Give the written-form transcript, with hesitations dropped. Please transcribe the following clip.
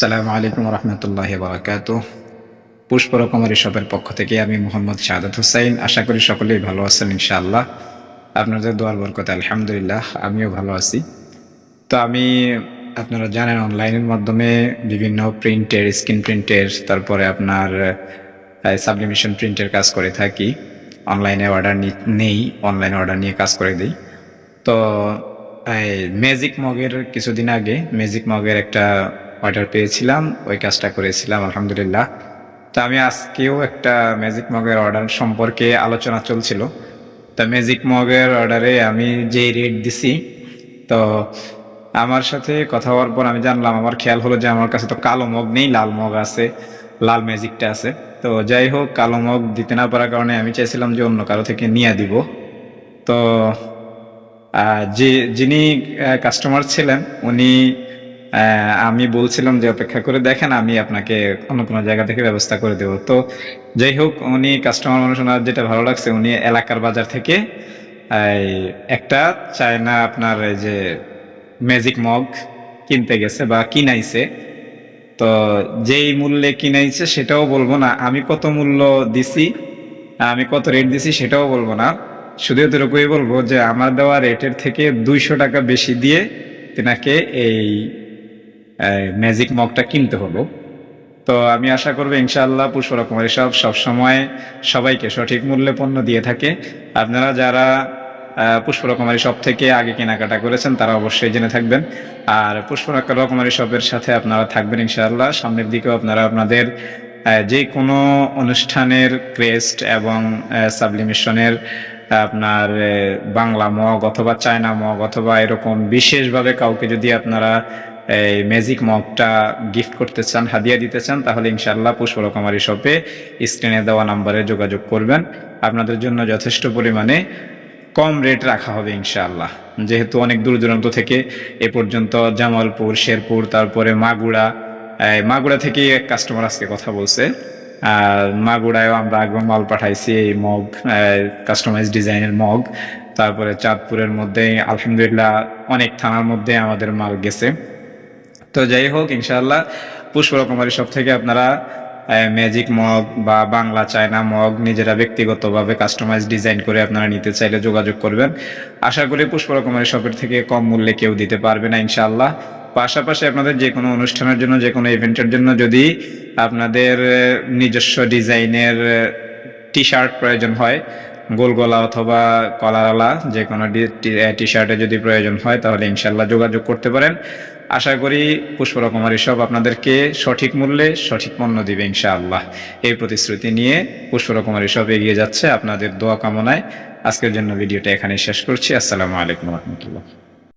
আসসালামু আলাইকুম রহমতুল্লাহি বারাকাতুহ। পুষ্প রকমারি শপের পক্ষ থেকে আমি মোহাম্মদ শাহাদাত হুসাইন। আশা করি সকলেই ভালো আছেন ইনশাআল্লাহ। আপনাদের দোয়ার বরকতে আলহামদুলিল্লাহ আমিও ভালো আছি। তো আমি আপনারা জানেন অনলাইনের মাধ্যমে বিভিন্ন প্রিন্টের, স্ক্রিন প্রিন্টের, তারপরে আপনার সাবলিমেশন প্রিন্টের কাজ করে থাকি। অনলাইনে অর্ডার নেই, অনলাইনে অর্ডার নিয়ে কাজ করে দিই। তো ম্যাজিক মগের কিছুদিন আগে ম্যাজিক মগের একটা অর্ডার পেয়েছিলাম, ওই কাজটা করেছিলাম আলহামদুলিল্লাহ। তো আমি আজকেও একটা ম্যাজিক মগের অর্ডার সম্পর্কে আলোচনা চলছিল। তা ম্যাজিক মগের অর্ডারে আমি যে রেট দিছি, তো আমার সাথে কথা হওয়ার পর আমি জানলাম, আমার খেয়াল হলো যে আমার কাছে তো কালো মগ নেই, লাল মগ আছে, লাল ম্যাজিকটা আছে। তো যাই হোক, কালো মগ দিতে না পারার কারণে আমি চাইছিলাম যে অন্য কারো থেকে নিয়ে দিব। তো যিনি কাস্টমার ছিলেন উনি, আমি বলছিলাম যে অপেক্ষা করে দেখেন, আমি আপনাকে অন্য কোনো জায়গা থেকে ব্যবস্থা করে দেবো। তো যাই হোক, উনি কাস্টমার মানুষ, ওনার যেটা ভালো লাগছে, উনি এলাকার বাজার থেকে একটা চায়না আপনার এই যে ম্যাজিক মগ কিনতে গেছে বা কিনাইছে। তো যেই মূল্যে কিনাইছে সেটাও বলবো না, আমি কত মূল্য দিছি, আমি কত রেট দিছি সেটাও বলবো না। শুধু এতটুকুই বলবো যে আমার দেওয়া রেটের থেকে 200 টাকা বেশি দিয়ে তেনাকে এই ম্যাজিক মগটা কিনতে হলো। তো আমি আশা করবো ইনশাআল্লাহ পুষ্প রকমারি শপ সবসময় সবাইকে সঠিক মূল্যে পণ্য দিয়ে থাকে। আপনারা যারা পুষ্প রকমারি শপ থেকে আগে কেনাকাটা করেছেন তারা অবশ্যই জেনে থাকবেন। আর পুষ্প রকমারি শপের সাথে আপনারা থাকবেন ইনশাআল্লাহ। সামনের দিকেও আপনারা আপনাদের যে কোনো অনুষ্ঠানের ক্রেস্ট এবং সাবলিমেশনের আপনার বাংলা মগ অথবা চায়না মগ অথবা এরকম বিশেষভাবে কাউকে যদি আপনারা এই ম্যাজিক মগটা গিফট করতে চান, হাদিয়া দিতে চান, তাহলে ইনশাআল্লাহ পুষ্প রকমারি শপে স্ক্রিনে দেওয়া নাম্বারে যোগাযোগ করবেন। আপনাদের জন্য যথেষ্ট পরিমাণে কম রেট রাখা হবে ইনশাআল্লাহ। যেহেতু অনেক দূর দূরান্ত থেকে এ পর্যন্ত জামালপুর, শেরপুর, তারপরে মাগুড়া থেকে এক কাস্টমার আজকে কথা বলছে। মাগুড়ায়ও আমরা একবার মাল পাঠাইছি, এই মগ কাস্টমাইজ ডিজাইনের মগ। তারপরে চাঁদপুরের মধ্যে আলহামদুলিল্লাহ অনেক থানার মধ্যে আমাদের মাল গেছে। তো যাই হোক, ইনশাআল্লাহ পুষ্প রকমারি শপ থেকে আপনারা ম্যাজিক মগ বা বাংলা চায়না মগ নিজেরা ব্যক্তিগতভাবে কাস্টমাইজ ডিজাইন করে আপনারা নিতে চাইলে যোগাযোগ করবেন। আশা করি পুষ্প রকমারি শপের থেকে কম মূল্যে কেউ দিতে পারবে না ইনশাআল্লাহ। পাশাপাশি আপনাদের যে কোনো অনুষ্ঠানের জন্য, যে কোনো ইভেন্টের জন্য যদি আপনাদের নিজস্ব ডিজাইনের টি শার্ট প্রয়োজন হয়, গোল গলা অথবা কলারওয়ালা যে কোনো টি শার্টে যদি প্রয়োজন হয়, তাহলে ইনশাআল্লাহ যোগাযোগ করতে পারেন। আশা করি পুষ্প রকমারি শপ আপনাদেরকে সঠিক মূল্যে সঠিক পণ্য দিবে ইনশাআল্লাহ। এই প্রতিশ্রুতি নিয়ে পুষ্প রকমারি শপ এগিয়ে যাচ্ছে আপনাদের দোয়া কামনায়। আজকের জন্য ভিডিওটা এখানে শেষ করছি। আসসালামু আলাইকুম রহমতুল্লাহ।